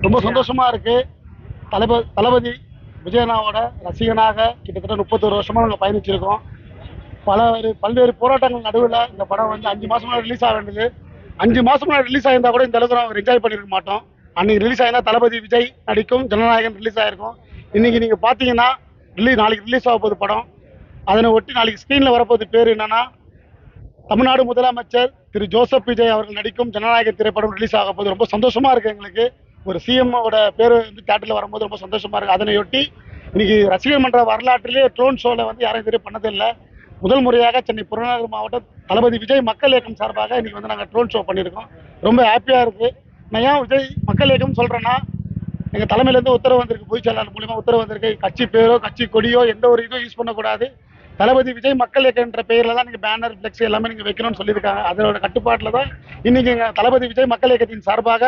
ரொம்ப சந்தோஷமா இருக்கு. தளபதி விஜயனாவோட ரசிகனாக கிட்டத்தட்ட 31 வருஷமா நாங்கள் பயணிச்சிருக்கோம். பல்வேறு போராட்டங்கள் நடுவில் இந்த படம் வந்து 5 மாசம் முன்னாடி ரிலீஸ் ஆக வேண்டியது. 5 மாசம் முன்னாடி ரிலீஸ் ஆயிருந்தா கூட இந்த அளவுக்கு நாங்கள் என்ஜாய் பண்ணிருக்க மாட்டோம். அன்னைக்கு ரிலீஸ் ஆயிருந்தா தளபதி விஜய் நடிக்கும் ஜனநாயகன் ரிலீஸ் ஆயிருக்கும். இன்னைக்கு நீங்க பாத்தீங்கன்னா நாளைக்கு ரிலீஸ் ஆக போகுது படம். அதனை ஒட்டி நாளைக்கு ஸ்கிரீன்ல வரப்போகுது. பேர் என்னன்னா, தமிழ்நாடு முதலமைச்சர் திரு ஜோசப் விஜய் அவர்கள் நடிக்கும் ஜனநாயகன் திரைப்படம் ரிலீஸ் ஆக போகுது. ரொம்ப சந்தோஷமா இருக்கு எங்களுக்கு. ஒரு சிஎம்மோட பேர் வந்து தியேட்டர்ல வரும்போது ரொம்ப சந்தோஷமா இருக்கு. அதனையொட்டி இன்னைக்கு ரசிகர் மன்ற வரலாற்றிலேயே ட்ரோன் ஷோல வந்து யாரும் இதுவரை பண்ணதில்லை. முதல் முறையாக சென்னை புறநகர் மாவட்டம் தளபதி விஜய் மக்கள் இயக்கம் சார்பாக இன்னைக்கு வந்து நாங்கள் ட்ரோன் ஷோ பண்ணியிருக்கோம். ரொம்ப ஹாப்பியா இருக்கு. நான் ஏன் விஜய் மக்கள் இயக்கம் சொல்றேன்னா, எங்க தலைமையிலேருந்து உத்தரவு வந்திருக்கு, பொதுச் செயலாளர் மூலியமா உத்தரவு வந்திருக்கு. கட்சி பேரோ கட்சி கொடியோ எந்த ஒரு இதுவும் யூஸ் பண்ணக்கூடாது. தளபதி விஜய் மக்கள் இயக்கன்ற பெயர்ல தான் நீங்க பேனர் பிளெக்ஸ் எல்லாமே நீங்க வைக்கணும்னு சொல்லியிருக்காங்க. அதோட கட்டுப்பாட்டில் தான் இன்னைக்கு எங்க தளபதி விஜய் மக்கள் இயக்கத்தின் சார்பாக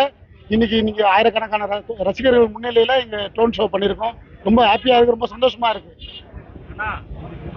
இன்னைக்கு ஆயிரக்கணக்கான ரசிகர்கள் முன்னிலையில இங்க ட்ரோன் ஷோ பண்ணியிருக்கோம். ரொம்ப ஹாப்பியா இருக்கு, ரொம்ப சந்தோஷமா இருக்கு.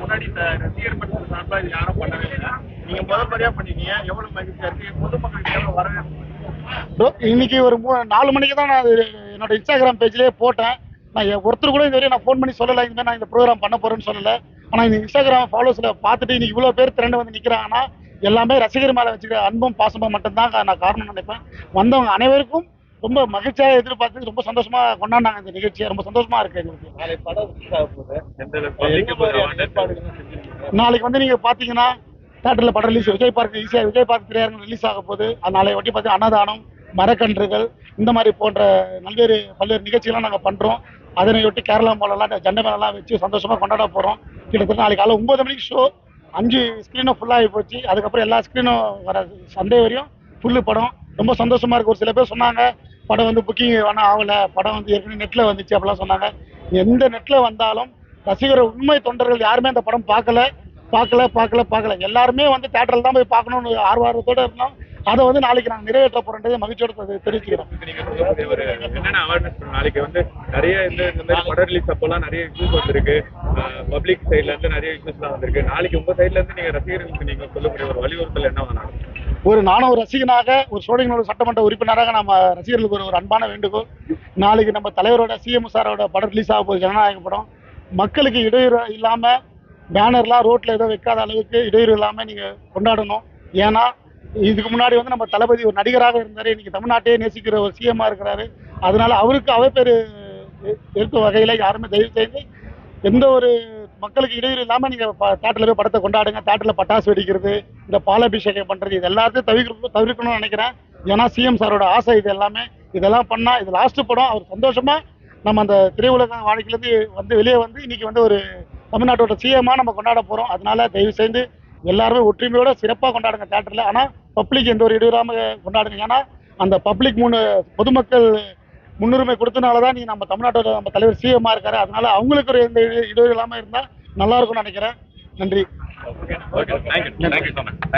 முன்னாடி இந்த ரசிகர் மன்றத்தின் சார்பா இது யாரும் பண்ணவே இல்லை. நீங்க முதல் முறையா பண்ணீங்க. எவ்வளவு மகிழ்ச்சியா இருக்கு? பொதுமக்களுக்கு எவ்வளவு வரவேற்பு? இன்னைக்கு ஒரு 4 மணிக்கு தான் நான் என்னோட இன்ஸ்டாகிராம் பேஜ்லயே போட்டேன். நான் ஒருத்தர் கூட இதுவரையும் நான் ஃபோன் பண்ணி சொல்லலை, இந்த மாதிரி நான் இந்த ப்ரோக்ராம் பண்ண போறேன்னு சொல்லலை. ஆனால் இந்த இன்ஸ்டாகிராம் ஃபாலோஸ்ல பார்த்துட்டு இன்னைக்கு இவ்வளோ பேர் திரண்டு வந்து நிற்கிறாங்கன்னா எல்லாமே ரசிகர் மேலே வச்சுக்கிற அன்பும் பாசமும் மட்டும்தான் நான் காரணம் நினைப்பேன். வந்தவங்க அனைவருக்கும் ரொம்ப மகிழ்ச்சியாக எதிர்பார்த்து ரொம்ப சந்தோஷமா கொண்டாடினாங்க இந்த நிகழ்ச்சியை. ரொம்ப சந்தோஷமா இருக்கு எங்களுக்கு. நாளைக்கு வந்து நீங்க பாத்தீங்கன்னா தியேட்டர்ல படம் ரிலீஸ், விஜய் பார்க் திரையரங்கம் ரிலீஸ் ஆக போகுது. நாளை ஒட்டி பார்த்தீங்கன்னா அன்னதானம், மரக்கன்றுகள், இந்த மாதிரி போன்ற பல்வேறு நிகழ்ச்சிகள்லாம் நாங்கள் பண்றோம். அதனையொட்டி கேரளா மாலெல்லாம் ஜெண்டை மேலாம் வச்சு சந்தோஷமா கொண்டாட போறோம். கிட்டத்தட்ட நாளைக்கு காலை 9 மணிக்கு ஷோ. 5 ஸ்கிரீனும் ஃபுல்லாகி போச்சு. அதுக்கப்புறம் எல்லா ஸ்கிரீனும் வர சண்டே வரையும் ஃபுல்லு படம். ரொம்ப சந்தோஷமா இருக்கு. ஒரு சில பேர் சொன்னாங்க படம் வந்து புக்கிங் வேணா ஆகல, படம் வந்து ஏற்கனவே நெட்ல வந்துச்சு அப்படிலாம் சொன்னாங்க. எந்த நெட்ல வந்தாலும் ரசிகர் உண்மை தொண்டர்கள் யாருமே அந்த படம் பார்க்கல. எல்லாருமே வந்து தியேட்டர்ல தான் போய் பார்க்கணும்னு ஆர்வத்தோட இருந்தோம். அதை வந்து நாளைக்கு நாங்கள் நிறைவேற்ற போறோம் மகிழ்ச்சியோட தெரிவிச்சுக்கிறோம். நாளைக்கு வந்து நிறைய இந்த மாதிரி படம் ரிலீஸ் அப்போலாம் நிறைய இஷ்யூஸ் வந்திருக்கு. பப்ளிக் சைட்ல இருந்து நிறைய இஷ்யூஸ்லாம் வந்திருக்கு. நாளைக்கு உங்க சைட்ல இருந்து நீங்க ரசிகர்களுக்கு நீங்க சொல்லக்கூடிய ஒரு வலியுறுத்தல் என்ன வேணாலும்? நானும் ஒரு ரசிகனாக, ஒரு சோழங்களோட சட்டமன்ற உறுப்பினராக நம்ம ரசிகர்களுக்கு ஒரு அன்பான வேண்டுகோள். நாளைக்கு நம்ம தலைவரோட சிஎம் சாரோட படம் ரிலீஸ் ஆக போகுது, ஜனநாயக படம். மக்களுக்கு இடையூறு இல்லாம, பேனர்லாம் ரோட்ல ஏதோ வைக்காத அளவுக்கு இடையூறு இல்லாம நீங்க கொண்டாடணும். ஏன்னா இதுக்கு முன்னாடி வந்து நம்ம தளபதி ஒரு நடிகராக இருந்தாரு, இன்னைக்கு தமிழ்நாட்டையே நேசிக்கிற ஒரு சிஎம்மா இருக்கிறாரு. அதனால அவருக்கு அவப்பேரு இருக்கும் வகையில யாருமே தயவு செய்து எந்த ஒரு மக்களுக்கு இடையூறு இல்லாம நீங்க தியேட்டர்ல போய் படத்தை கொண்டாடுங்க. தியேட்டர்ல பட்டாசு வெடிக்கிறது, இந்த பாலாபிஷேகம் பண்றது, இது எல்லாத்தையும் தவிர்க்கணும்னு நினைக்கிறேன். ஏன்னா சிஎம் சாரோட ஆசை இது எல்லாமே. இதெல்லாம் பண்ணா இது லாஸ்ட் படம். அவர் சந்தோஷமா நம்ம அந்த திரையுலக வாழ்க்கையிலேருந்து வந்து வெளியே வந்து இன்னைக்கு வந்து ஒரு தமிழ்நாட்டோட சிஎம்மா நம்ம கொண்டாட போறோம். அதனால தயவு செய்து எல்லாருமே ஒற்றுமையோட சிறப்பாக கொண்டாடுங்க தியேட்டர்ல. ஆனா பப்ளிக் எந்த ஒரு இடையூறாம கொண்டாடுங்க. ஏன்னா அந்த பப்ளிக் பொதுமக்கள் முன்னுரிமை கொடுத்தனாலதான் நீ நம்ம தமிழ்நாட்டோட நம்ம தலைவர் சிஎம்மா இருக்காரு. அதனால அவங்களுக்கு ஒரு எந்த இடையூறு இல்லாம இருந்தா நல்லா இருக்கும்னு நினைக்கிறேன். நன்றி.